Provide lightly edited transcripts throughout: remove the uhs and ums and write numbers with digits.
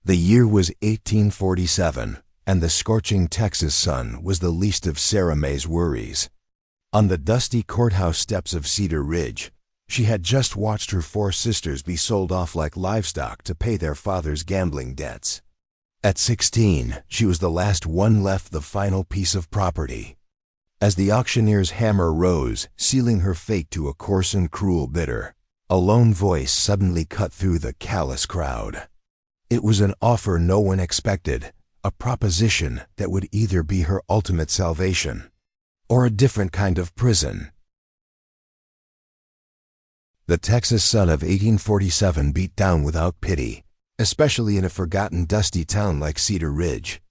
The year was 1847, and the scorching Texas sun was the least of Sarah May's worries. On the dusty courthouse steps of Cedar Ridge, she had just watched her 4 sisters be sold off like livestock to pay their father's gambling debts. At 16, she was the last one left, the final piece of property. As the auctioneer's hammer rose, sealing her fate to a coarse and cruel bidder, a lone voice suddenly cut through the callous crowd. It was an offer no one expected, a proposition that would either be her ultimate salvation or a different kind of prison. The Texas sun of 1847 beat down without pity, especially in a forgotten dusty town like Cedar Ridge.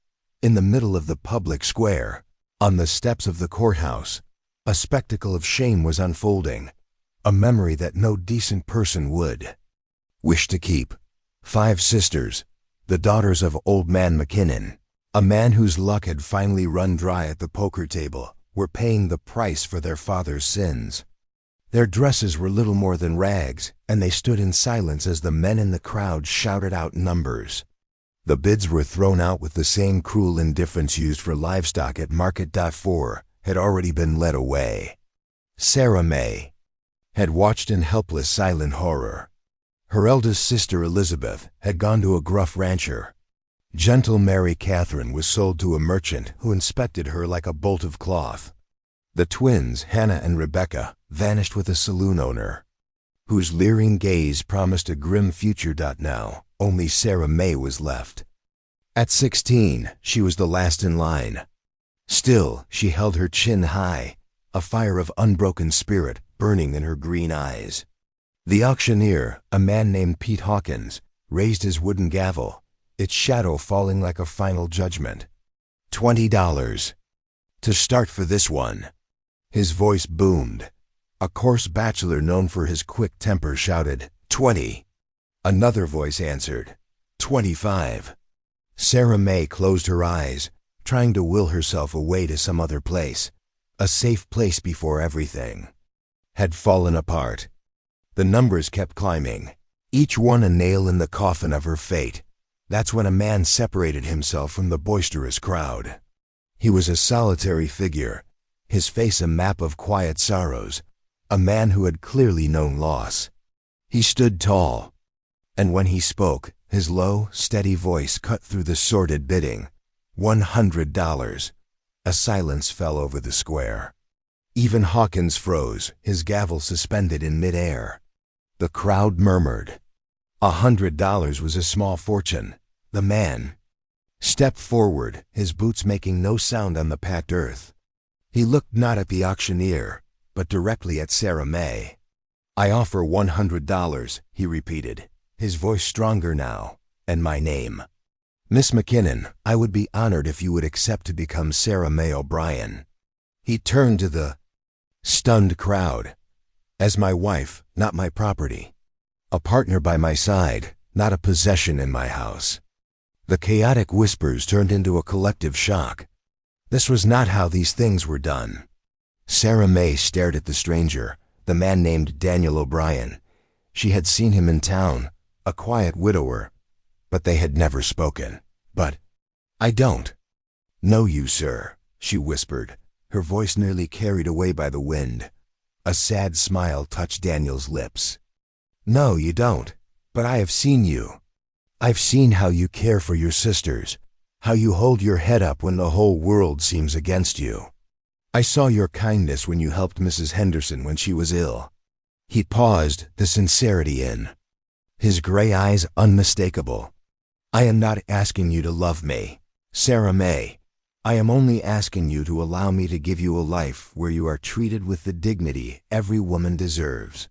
In the middle of the public square, on the steps of the courthouse, a spectacle of shame was unfolding, a memory that no decent person would wish to keep. 5 sisters, the daughters of Old Man McKinnon, a man whose luck had finally run dry at the poker table, were paying the price for their father's sins. Their dresses were little more than rags, and they stood in silence as the men in the crowd shouted out numbers. The bids were thrown out with the same cruel indifference used for livestock at market. 4 had already been led away. Sarah May had watched in helpless silent horror. Her eldest sister Elizabeth had gone to a gruff rancher. Gentle Mary Catherine was sold to a merchant who inspected her like a bolt of cloth. The twins, Hannah and Rebecca, vanished with a saloon owner, whose leering gaze promised a grim future. Now, only Sarah May was left. At 16, she was the last in line. Still, she held her chin high, a fire of unbroken spirit burning in her green eyes. The auctioneer, a man named Pete Hawkins, raised his wooden gavel, its shadow falling like a final judgment. $20. To start for this one. His voice boomed. A coarse bachelor known for his quick temper shouted, $20. Another voice answered, $25. Sarah May closed her eyes, trying to will herself away to some other place, a safe place before everything had fallen apart. The numbers kept climbing, each one a nail in the coffin of her fate. That's when a man separated himself from the boisterous crowd. He was a solitary figure, his face a map of quiet sorrows, a man who had clearly known loss. He stood tall, and when he spoke, his low, steady voice cut through the sordid bidding. $100. A silence fell over the square. Even Hawkins froze, his gavel suspended in midair. The crowd murmured. $100 was a small fortune. The man stepped forward, his boots making no sound on the packed earth. He looked not at the auctioneer, but directly at Sarah May. "I offer $100, he repeated, his voice stronger now, "and my name. Miss McKinnon, I would be honored if you would accept to become Sarah May O'Brien." He turned to the stunned crowd. "As my wife, not my property. A partner by my side, not a possession in my house." The chaotic whispers turned into a collective shock. This was not how these things were done. Sarah May stared at the stranger, the man named Daniel O'Brien. She had seen him in town, a quiet widower, but they had never spoken. "But I don't know you, sir," she whispered, her voice nearly carried away by the wind. A sad smile touched Daniel's lips. "No, you don't, but I have seen you. I've seen how you care for your sisters, how you hold your head up when the whole world seems against you. I saw your kindness when you helped Mrs. Henderson when she was ill." He paused, the sincerity in his gray eyes unmistakable. "I am not asking you to love me, Sarah May. I am only asking you to allow me to give you a life where you are treated with the dignity every woman deserves."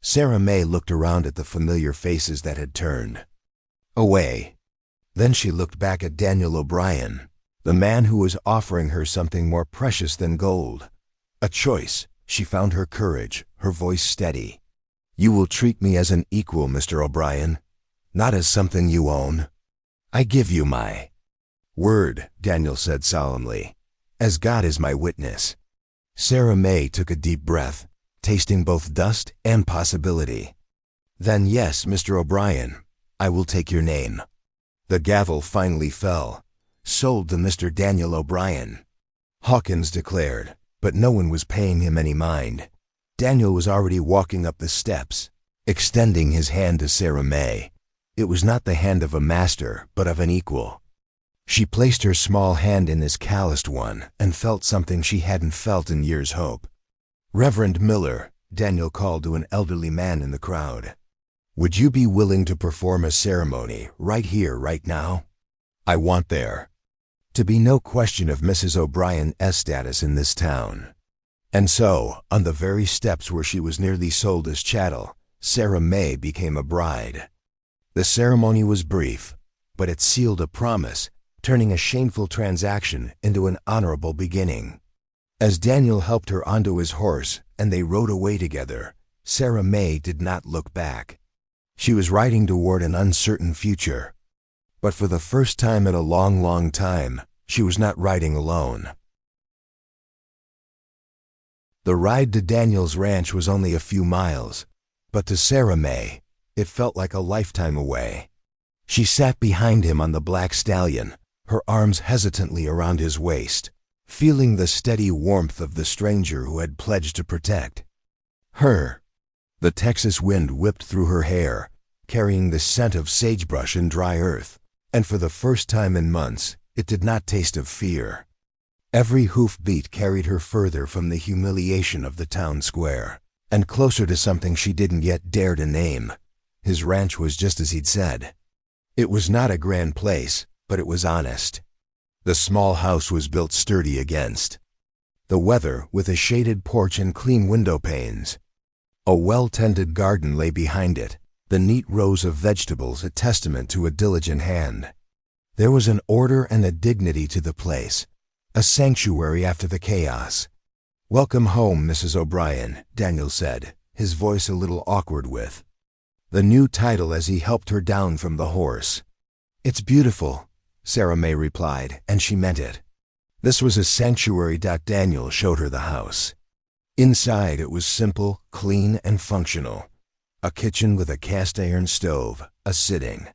Sarah May looked around at the familiar faces that had turned away. Then she looked back at Daniel O'Brien, the man who was offering her something more precious than gold. A choice. She found her courage, her voice steady. "You will treat me as an equal, Mr. O'Brien, not as something you own. I give you my word," Daniel said solemnly, "as God is my witness." Sarah May took a deep breath, tasting both dust and possibility. "Then yes, Mr. O'Brien, I will take your name." The gavel finally fell. Sold to Mr. Daniel O'Brien, Hawkins declared, but no one was paying him any mind. Daniel was already walking up the steps, extending his hand to Sarah May. It was not the hand of a master, but of an equal. She placed her small hand in his calloused one and felt something she hadn't felt in years' hope. "Reverend Miller," Daniel called to an elderly man in the crowd. "Would you be willing to perform a ceremony right here, right now? I want there to be no question of Mrs. O'Brien's status in this town." And so, on the very steps where she was nearly sold as chattel, Sarah May became a bride. The ceremony was brief, but it sealed a promise, turning a shameful transaction into an honorable beginning. As Daniel helped her onto his horse and they rode away together, Sarah May did not look back. She was riding toward an uncertain future. But for the first time in a long, long time, she was not riding alone. The ride to Daniel's ranch was only a few miles, but to Sarah May, it felt like a lifetime away. She sat behind him on the black stallion, her arms hesitantly around his waist, feeling the steady warmth of the stranger who had pledged to protect her. The Texas wind whipped through her hair, carrying the scent of sagebrush and dry earth, and for the first time in months, it did not taste of fear. Every hoofbeat carried her further from the humiliation of the town square, and closer to something she didn't yet dare to name. His ranch was just as he'd said. It was not a grand place, but it was honest. The small house was built sturdy against the weather, with a shaded porch and clean window panes. A well-tended garden lay behind it, the neat rows of vegetables a testament to a diligent hand. There was an order and a dignity to the place, a sanctuary after the chaos. "Welcome home, Mrs. O'Brien," Daniel said, his voice a little awkward with the new title as he helped her down from the horse. "It's beautiful," Sarah May replied, and she meant it. This was a sanctuary. Daniel showed her the house. Inside it was simple, clean, and functional. A kitchen with a cast-iron stove, a sitting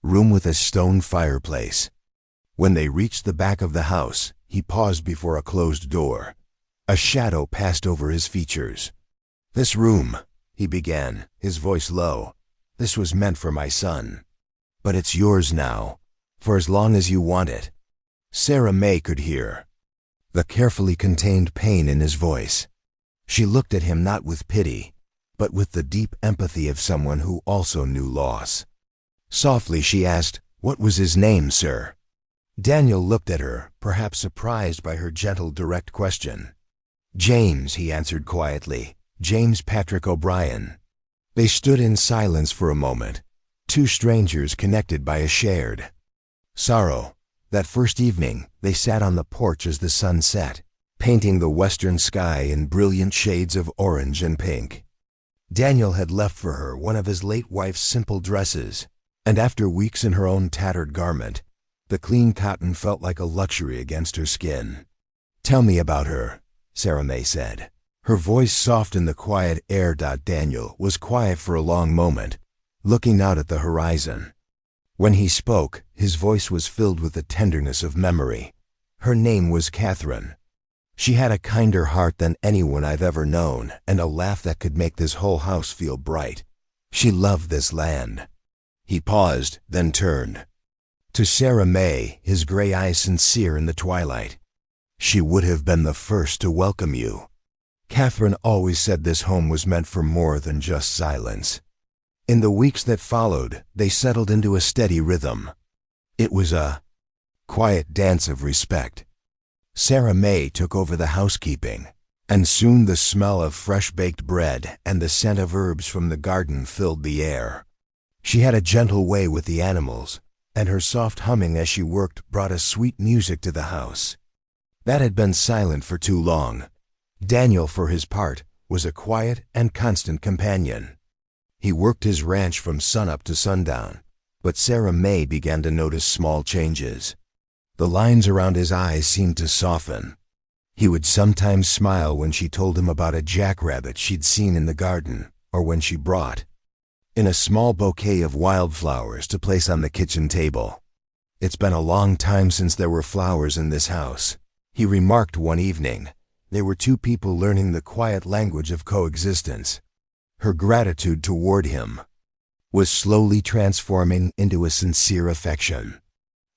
room with a stone fireplace. When they reached the back of the house, he paused before a closed door. A shadow passed over his features. "This room," he began, his voice low, "this was meant for my son. But it's yours now, for as long as you want it." Sarah May could hear the carefully contained pain in his voice. She looked at him not with pity, but with the deep empathy of someone who also knew loss. Softly she asked, "What was his name, sir?" Daniel looked at her, perhaps surprised by her gentle, direct question. "James," he answered quietly, "James Patrick O'Brien." They stood in silence for a moment, two strangers connected by a shared sorrow. That first evening, they sat on the porch as the sun set, painting the western sky in brilliant shades of orange and pink. Daniel had left for her one of his late wife's simple dresses, and after weeks in her own tattered garment, the clean cotton felt like a luxury against her skin. "Tell me about her," Sarah May said, her voice soft in the quiet air. Daniel was quiet for a long moment, looking out at the horizon. When he spoke, his voice was filled with the tenderness of memory. "Her name was Catherine. She had a kinder heart than anyone I've ever known, and a laugh that could make this whole house feel bright. She loved this land." He paused, then turned to Sarah May, his gray eyes sincere in the twilight. "She would have been the first to welcome you. Catherine always said this home was meant for more than just silence." In the weeks that followed, they settled into a steady rhythm. It was a quiet dance of respect. Sarah May took over the housekeeping, and soon the smell of fresh-baked bread and the scent of herbs from the garden filled the air. She had a gentle way with the animals, and her soft humming as she worked brought a sweet music to the house. That had been silent for too long. Daniel, for his part, was a quiet and constant companion. He worked his ranch from sunup to sundown, but Sarah May began to notice small changes. The lines around his eyes seemed to soften. He would sometimes smile when she told him about a jackrabbit she'd seen in the garden, or when she brought in a small bouquet of wildflowers to place on the kitchen table. "It's been a long time since there were flowers in this house," he remarked one evening. They were two people learning the quiet language of coexistence. Her gratitude toward him was slowly transforming into a sincere affection.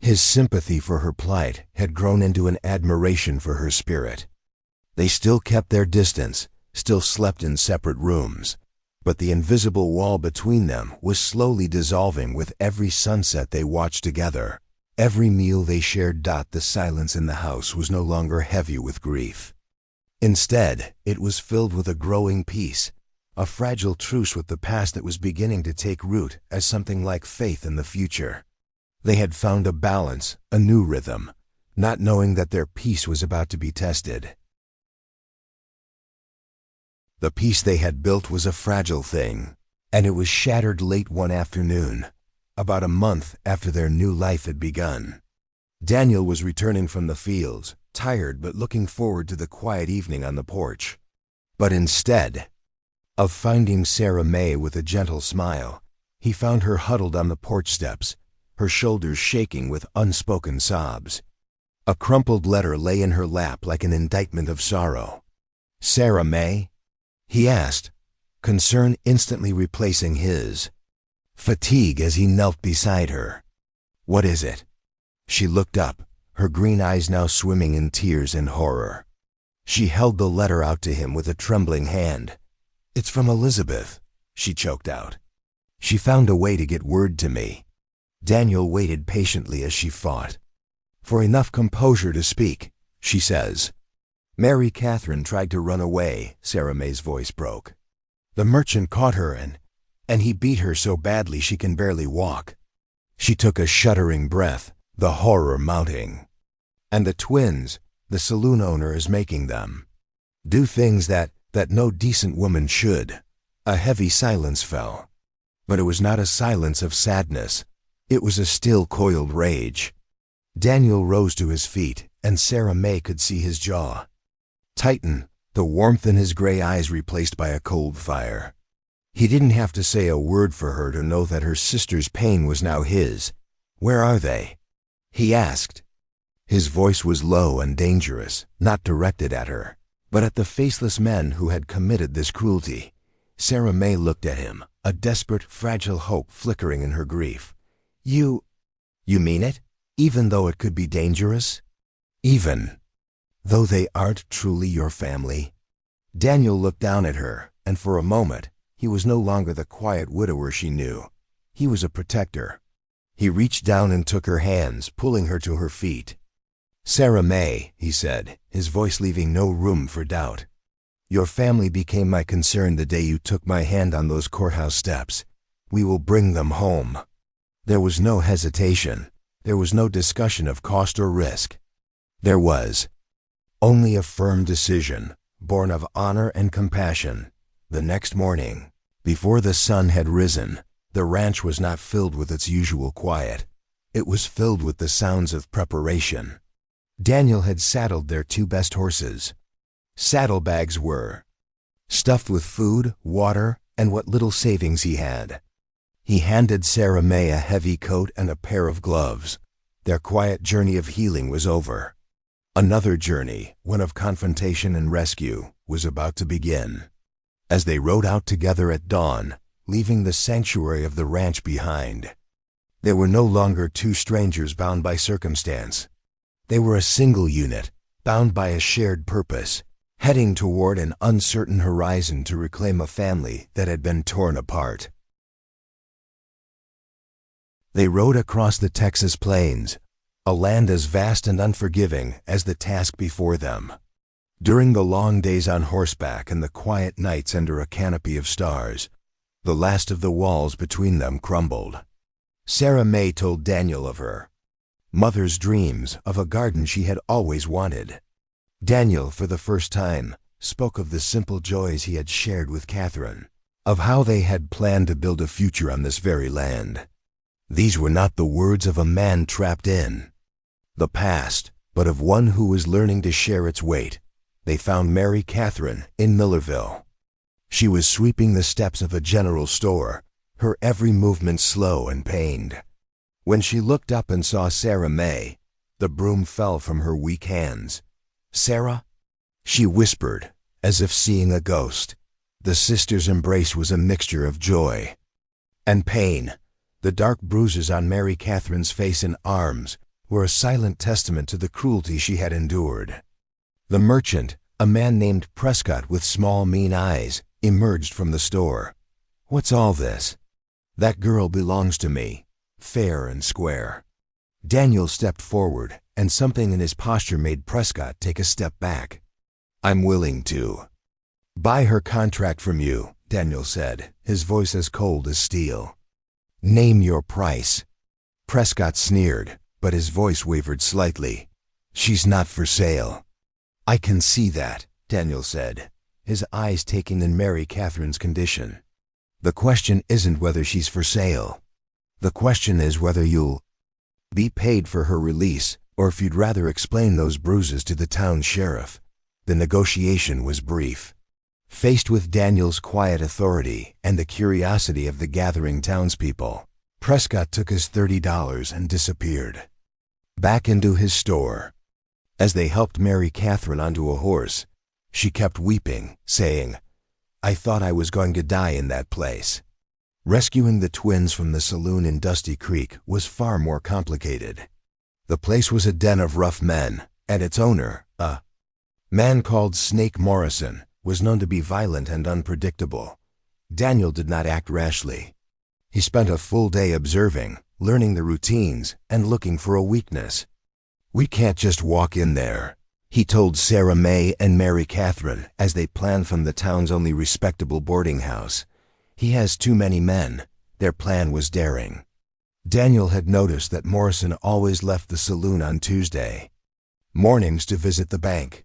His sympathy for her plight had grown into an admiration for her spirit. They still kept their distance, still slept in separate rooms, but the invisible wall between them was slowly dissolving with every sunset they watched together. Every meal they shared. The silence in the house was no longer heavy with grief. Instead, it was filled with a growing peace, a fragile truce with the past that was beginning to take root as something like faith in the future. They had found a balance, a new rhythm, not knowing that their peace was about to be tested. The peace they had built was a fragile thing, and it was shattered late one afternoon, about a month after their new life had begun. Daniel was returning from the fields, tired but looking forward to the quiet evening on the porch. But instead of finding Sarah May with a gentle smile, he found her huddled on the porch steps, her shoulders shaking with unspoken sobs. A crumpled letter lay in her lap like an indictment of sorrow. "Sarah May?" he asked, concern instantly replacing his fatigue as he knelt beside her. "What is it?" She looked up, her green eyes now swimming in tears and horror. She held the letter out to him with a trembling hand. "It's from Elizabeth," she choked out. "She found a way to get word to me." Daniel waited patiently as she fought for enough composure to speak. "She says Mary Catherine tried to run away," Sarah May's voice broke. "The merchant caught her and he beat her so badly she can barely walk." She took a shuddering breath, the horror mounting. "And the twins, the saloon owner is making them do things that no decent woman should." A heavy silence fell. But it was not a silence of sadness. It was a still coiled rage. Daniel rose to his feet, and Sarah May could see his jaw tighten, the warmth in his gray eyes replaced by a cold fire. He didn't have to say a word for her to know that her sister's pain was now his. "Where are they?" he asked. His voice was low and dangerous, not directed at her, but at the faceless men who had committed this cruelty. Sarah May looked at him, a desperate, fragile hope flickering in her grief. You mean it? Even though it could be dangerous? Even though they aren't truly your family?" Daniel looked down at her, and for a moment, he was no longer the quiet widower she knew. He was a protector. He reached down and took her hands, pulling her to her feet. "Sarah May," he said, his voice leaving no room for doubt. "Your family became my concern the day you took my hand on those courthouse steps. We will bring them home." There was no hesitation. There was no discussion of cost or risk. There was only a firm decision, born of honor and compassion. The next morning, before the sun had risen, the ranch was not filled with its usual quiet. It was filled with the sounds of preparation. Daniel had saddled their two best horses. Saddlebags were stuffed with food, water, and what little savings he had. He handed Sarah May a heavy coat and a pair of gloves. Their quiet journey of healing was over. Another journey, one of confrontation and rescue, was about to begin. As they rode out together at dawn, leaving the sanctuary of the ranch behind, they were no longer two strangers bound by circumstance. They were a single unit, bound by a shared purpose, heading toward an uncertain horizon to reclaim a family that had been torn apart. They rode across the Texas plains, a land as vast and unforgiving as the task before them. During the long days on horseback and the quiet nights under a canopy of stars, the last of the walls between them crumbled. Sarah May told Daniel of her mother's dreams, of a garden she had always wanted. Daniel, for the first time, spoke of the simple joys he had shared with Catherine, of how they had planned to build a future on this very land. These were not the words of a man trapped in the past, but of one who was learning to share its weight. They found Mary Catherine in Millerville. She was sweeping the steps of a general store, her every movement slow and pained. When she looked up and saw Sarah May, the broom fell from her weak hands. "Sarah?" she whispered, as if seeing a ghost. The sisters' embrace was a mixture of joy and pain. The dark bruises on Mary Catherine's face and arms were a silent testament to the cruelty she had endured. The merchant, a man named Prescott with small, mean eyes, emerged from the store. "What's all this?" "That girl belongs to me, fair and square." Daniel stepped forward, and something in his posture made Prescott take a step back. "I'm willing to buy her contract from you," Daniel said, his voice as cold as steel. "Name your price." Prescott sneered, but his voice wavered slightly. "She's not for sale." "I can see that," Daniel said, his eyes taking in Mary Catherine's condition. "The question isn't whether she's for sale. The question is whether you'll be paid for her release, or if you'd rather explain those bruises to the town sheriff." The negotiation was brief. Faced with Daniel's quiet authority and the curiosity of the gathering townspeople, Prescott took his $30 and disappeared back into his store. As they helped Mary Catherine onto a horse, she kept weeping, saying, "I thought I was going to die in that place." Rescuing the twins from the saloon in Dusty Creek was far more complicated. The place was a den of rough men, and its owner, a man called Snake Morrison, was known to be violent and unpredictable. Daniel did not act rashly. He spent a full day observing, learning the routines, and looking for a weakness. "We can't just walk in there," he told Sarah May and Mary Catherine as they planned from the town's only respectable boarding house. "He has too many men." Their plan was daring. Daniel had noticed that Morrison always left the saloon on Tuesday mornings to visit the bank.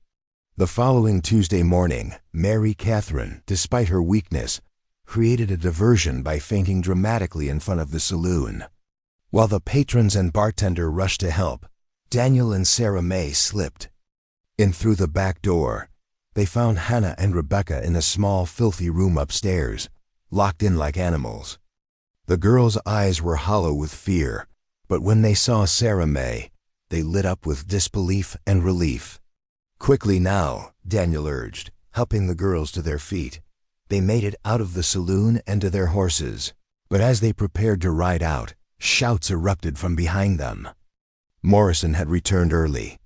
The following Tuesday morning, Mary Catherine, despite her weakness, created a diversion by fainting dramatically in front of the saloon. While the patrons and bartender rushed to help, Daniel and Sarah May slipped in through the back door. They found Hannah and Rebecca in a small, filthy room upstairs, locked in like animals. The girls' eyes were hollow with fear, but when they saw Sarah May, they lit up with disbelief and relief. "Quickly now," Daniel urged, helping the girls to their feet. They made it out of the saloon and to their horses, but as they prepared to ride out, shouts erupted from behind them. Morrison had returned early.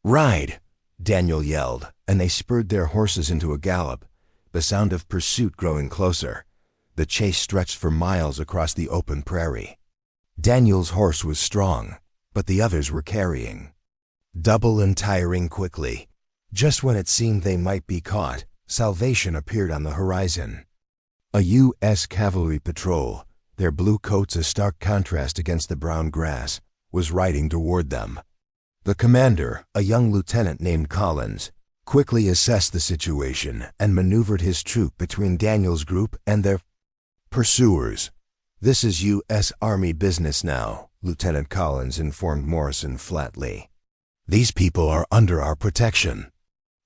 "Ride!" Daniel yelled, and they spurred their horses into a gallop, the sound of pursuit growing closer. The chase stretched for miles across the open prairie. Daniel's horse was strong, but the others were carrying double and tiring quickly. Just when it seemed they might be caught, salvation appeared on the horizon. A U.S. cavalry patrol, their blue coats a stark contrast against the brown grass, was riding toward them. The commander, a young lieutenant named Collins, quickly assessed the situation and maneuvered his troop between Daniel's group and their pursuers. "This is U.S. Army business now," Lieutenant Collins informed Morrison flatly. "These people are under our protection."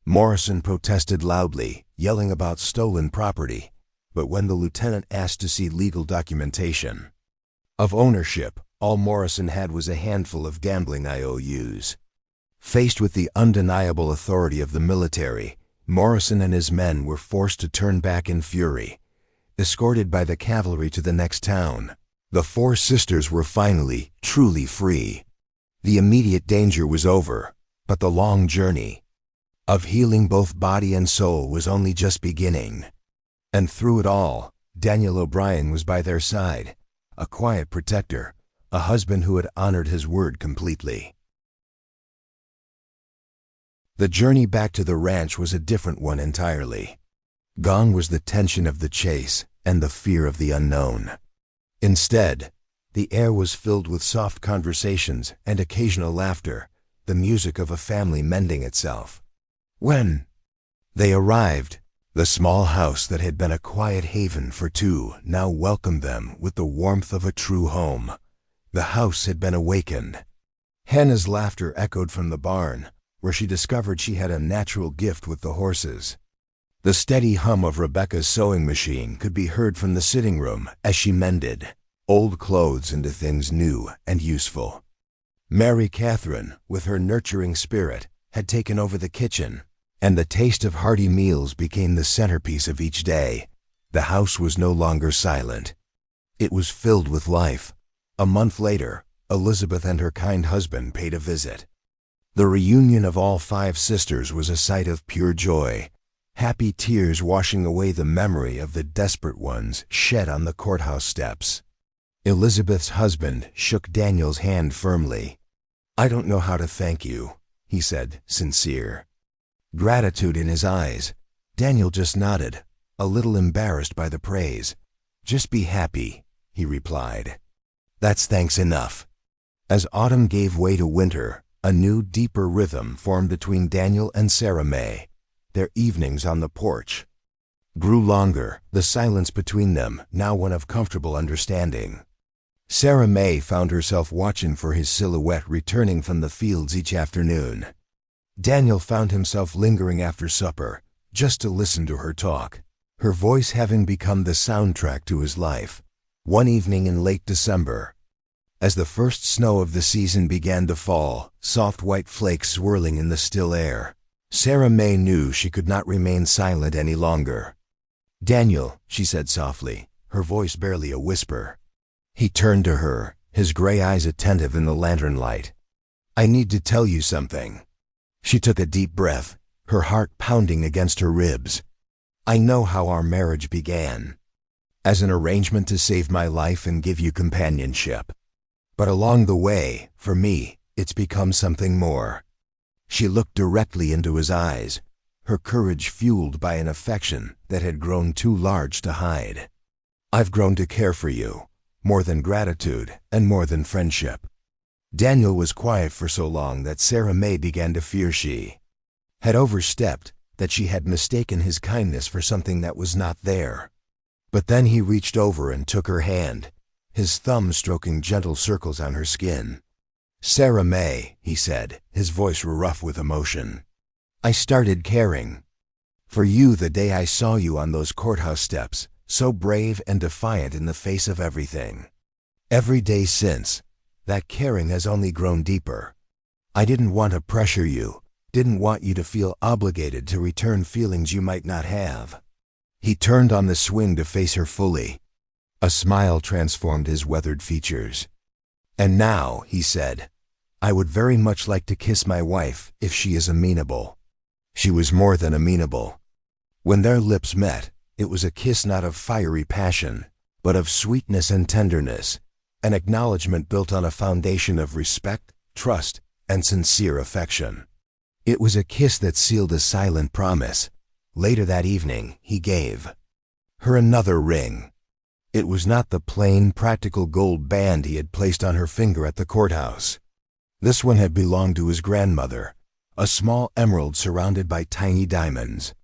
Morrison protested loudly, yelling about stolen property, but when the lieutenant asked to see legal documentation of ownership, all Morrison had was a handful of gambling IOUs. Faced with the undeniable authority of the military, Morrison and his men were forced to turn back in fury. Escorted by the cavalry to the next town, the four sisters were finally, truly free. The immediate danger was over, but the long journey of healing both body and soul was only just beginning. And through it all, Daniel O'Brien was by their side, a quiet protector, a husband who had honored his word completely. The journey back to the ranch was a different one entirely. Gone was the tension of the chase and the fear of the unknown. Instead, the air was filled with soft conversations and occasional laughter, the music of a family mending itself. When they arrived, the small house that had been a quiet haven for two now welcomed them with the warmth of a true home. The house had been awakened. Hannah's laughter echoed from the barn, where she discovered she had a natural gift with the horses. The steady hum of Rebecca's sewing machine could be heard from the sitting room as she mended. old clothes into things new and useful. Mary Catherine, with her nurturing spirit, had taken over the kitchen, and the taste of hearty meals became the centerpiece of each day. The house was no longer silent. It was filled with life. A month later, Elizabeth and her kind husband paid a visit. The reunion of all 5 sisters was a sight of pure joy, happy tears washing away the memory of the desperate ones shed on the courthouse steps. Elizabeth's husband shook Daniel's hand firmly. "I don't know how to thank you," he said, sincere. Gratitude in his eyes. Daniel just nodded, a little embarrassed by the praise. "Just be happy," he replied. "That's thanks enough." As autumn gave way to winter, a new, deeper rhythm formed between Daniel and Sarah May. Their evenings on the porch grew longer, the silence between them now one of comfortable understanding. Sarah May found herself watching for his silhouette returning from the fields each afternoon. Daniel found himself lingering after supper, just to listen to her talk, her voice having become the soundtrack to his life. One evening in late December, as the first snow of the season began to fall, soft white flakes swirling in the still air, Sarah May knew she could not remain silent any longer. "Daniel," she said softly, her voice barely a whisper. He turned to her, his gray eyes attentive in the lantern light. "I need to tell you something." She took a deep breath, her heart pounding against her ribs. "I know how our marriage began, as an arrangement to save my life and give you companionship. But along the way, for me, it's become something more." She looked directly into his eyes, her courage fueled by an affection that had grown too large to hide. "I've grown to care for you, more than gratitude and more than friendship." Daniel was quiet for so long that Sarah May began to fear she had overstepped, that she had mistaken his kindness for something that was not there. But then he reached over and took her hand, his thumb stroking gentle circles on her skin. "Sarah May," he said, his voice rough with emotion, "I started caring for you the day I saw you on those courthouse steps, so brave and defiant in the face of everything. Every day since, that caring has only grown deeper. I didn't want to pressure you, didn't want you to feel obligated to return feelings you might not have." He turned on the swing to face her fully. A smile transformed his weathered features. "And now," he said, "I would very much like to kiss my wife if she is amenable." She was more than amenable. When their lips met, it was a kiss not of fiery passion, but of sweetness and tenderness, an acknowledgement built on a foundation of respect, trust, and sincere affection. It was a kiss that sealed a silent promise. Later that evening, he gave her another ring. It was not the plain, practical gold band he had placed on her finger at the courthouse. This one had belonged to his grandmother, a small emerald surrounded by tiny diamonds.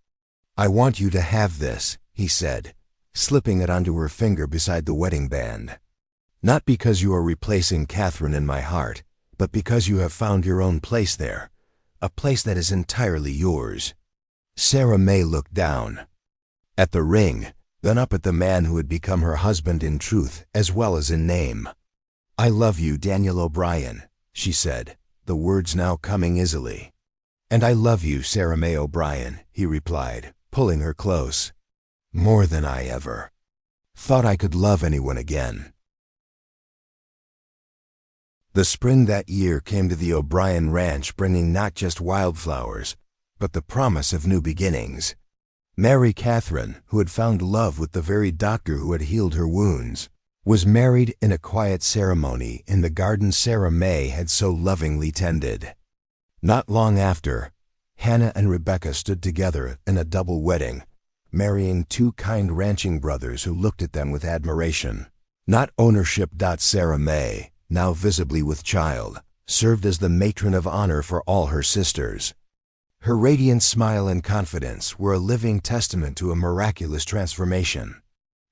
"I want you to have this," he said, slipping it onto her finger beside the wedding band. "Not because you are replacing Catherine in my heart, but because you have found your own place there, a place that is entirely yours." Sarah May looked down at the ring, then up at the man who had become her husband in truth as well as in name. "I love you, Daniel O'Brien," she said, the words now coming easily. "And I love you, Sarah May O'Brien," he replied, pulling her close. "More than I ever thought I could love anyone again." The spring that year came to the O'Brien Ranch bringing not just wildflowers, but the promise of new beginnings. Mary Catherine, who had found love with the very doctor who had healed her wounds, was married in a quiet ceremony in the garden Sarah May had so lovingly tended. Not long after, Hannah and Rebecca stood together in a double wedding, marrying 2 kind ranching brothers who looked at them with admiration. Not ownership. Sarah May, now visibly with child, served as the matron of honor for all her sisters. Her radiant smile and confidence were a living testament to a miraculous transformation.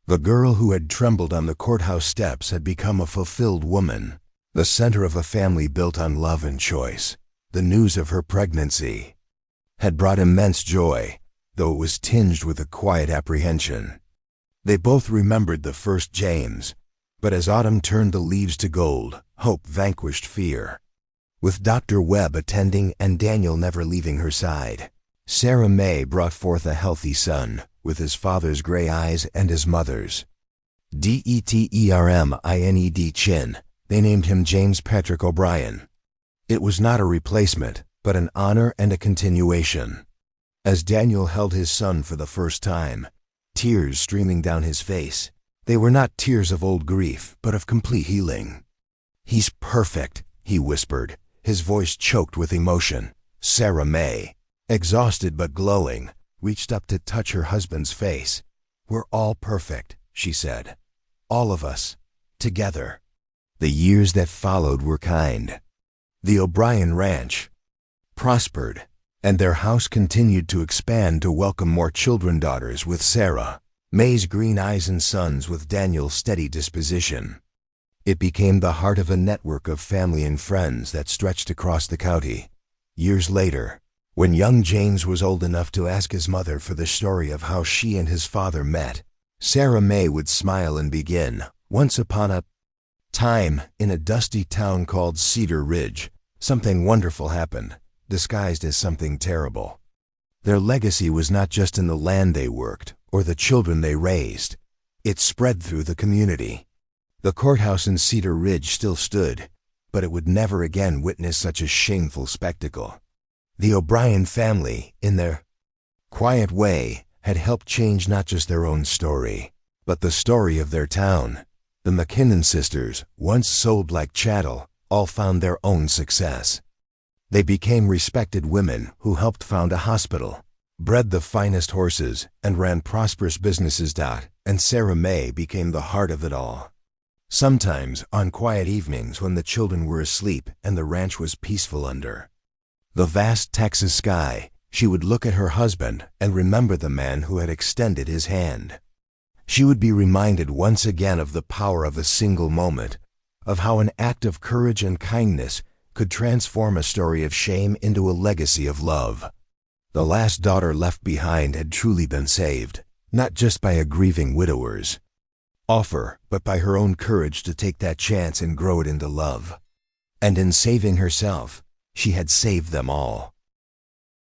The girl who had trembled on the courthouse steps had become a fulfilled woman, the center of a family built on love and choice. The news of her pregnancy had brought immense joy, though it was tinged with a quiet apprehension. They both remembered the first James, But as autumn turned the leaves to gold, hope vanquished fear. With Dr. Webb attending and Daniel never leaving her side, Sarah May brought forth a healthy son, with his father's gray eyes and his mother's. Determined chin, they named him James Patrick O'Brien. It was not a replacement, but an honor and a continuation. As Daniel held his son for the first time, tears streaming down his face, they were not tears of old grief, but of complete healing. "He's perfect," he whispered, his voice choked with emotion. Sarah May, exhausted but glowing, reached up to touch her husband's face. "We're all perfect," she said. "All of us. Together." The years that followed were kind. The O'Brien Ranch prospered, and their house continued to expand to welcome more children, daughters with Sarah May's green eyes and sons with Daniel's steady disposition. It became the heart of a network of family and friends that stretched across the county. Years later, when young James was old enough to ask his mother for the story of how she and his father met, Sarah May would smile and begin, "Once upon a time, in a dusty town called Cedar Ridge, something wonderful happened, disguised as something terrible." Their legacy was not just in the land they worked or the children they raised. It spread through the community. The courthouse in Cedar Ridge still stood, but it would never again witness such a shameful spectacle. The O'Brien family, in their quiet way, had helped change not just their own story, but the story of their town. The McKinnon sisters, once sold like chattel, all found their own success. They became respected women who helped found a hospital, bred the finest horses, and ran prosperous businesses. And Sarah May became the heart of it all. Sometimes, on quiet evenings when the children were asleep and the ranch was peaceful under the vast Texas sky, she would look at her husband and remember the man who had extended his hand. She would be reminded once again of the power of a single moment, of how an act of courage and kindness could transform a story of shame into a legacy of love. The last daughter left behind had truly been saved, not just by a grieving widower's offer, but by her own courage to take that chance and grow it into love. And in saving herself, she had saved them all.